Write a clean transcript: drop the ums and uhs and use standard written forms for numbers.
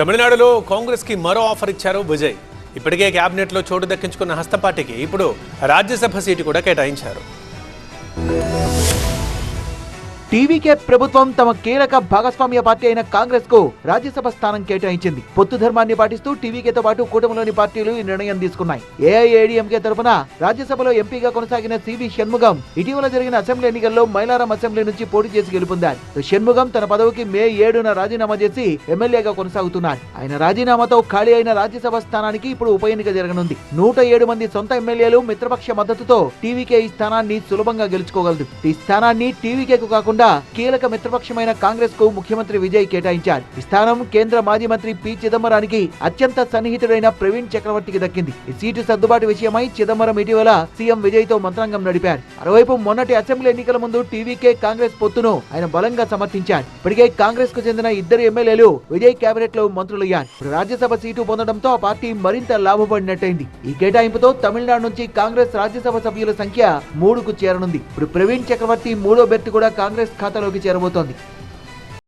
తమిళనాడులో కాంగ్రెస్ కి మరో ఆఫర్ ఇచ్చారు విజయ్. ఇప్పటికే క్యాబినెట్ లో చోటు దక్కించుకున్న హస్తం పార్టీకి ఇప్పుడు రాజ్యసభ సీటు కూడా కేటాయించారు. టీవీకే ప్రభుత్వం తమ కీలక భాగస్వామ్య పార్టీ అయిన కాంగ్రెస్ కు రాజ్యసభ స్థానం కేటాయించింది. పొత్తు ధర్మాన్ని పాటిస్తూ టీవీకేతో పాటు కూటమిలోని పార్టీలు ఈ నిర్ణయం తీసుకున్నాయి. ఏఐఏడీఎంకే తరఫున రాజ్యసభలో ఎంపీగా కొనసాగిన సివి షణ్ముగం ఇటీవల జరిగిన అసెంబ్లీ ఎన్నికల్లో మైలారం అసెంబ్లీ నుంచి పోటీ చేసి గెలుపొందారు. షణ్ముగం తన పదవికి మే 7న రాజీనామా చేసి ఎమ్మెల్యేగా కొనసాగుతున్నారు. ఆయన రాజీనామాతో ఖాళీ అయిన రాజ్యసభ స్థానానికి ఇప్పుడు ఉప ఎన్నిక జరగనుంది. 107 మంది సొంత ఎమ్మెల్యేలు మిత్రపక్ష మద్దతుతో టీవీకే ఈ స్థానాన్ని సులభంగా గెలుచుకోగలదు. ఈ స్థానాన్ని టీవీకేకు కాకుండా కీలక మిత్రపక్షమైన కాంగ్రెస్ కు ముఖ్యమంత్రి విజయ్ కేటాయించారు. ఈ స్థానం కేంద్ర మాజీ మంత్రి పి చిదంబరానికి అత్యంత సన్నిహితుడైన ప్రవీణ్ చక్రవర్తికి దక్కింది. ఈ సీటు సర్దుబాటు విషయమై చిదంబరం ఇటీవల సీఎం విజయ్ తో మంత్రాంగం నడిపారు. మరోవైపు మొన్నటి అసెంబ్లీ ఎన్నికల ముందు టీవీకే కాంగ్రెస్ పొత్తును ఆయన బలంగా సమర్థించారు. ఇప్పటికే కాంగ్రెస్ కు చెందిన 2 ఎమ్మెల్యేలు విజయ్ కేబినెట్ లో మంత్రులయ్యారు. రాజ్యసభ సీటు పొందడంతో ఆ పార్టీ మరింత లాభపడినట్టయింది. ఈ కేటాయింపుతో తమిళనాడు నుంచి కాంగ్రెస్ రాజ్యసభ సభ్యుల సంఖ్య 3కు చేరనుంది. ఇప్పుడు ప్రవీణ్ చక్రవర్తి 3వ బెర్త్ కూడా కాంగ్రెస్ ఖాతాలోకి చేరబోతోంది.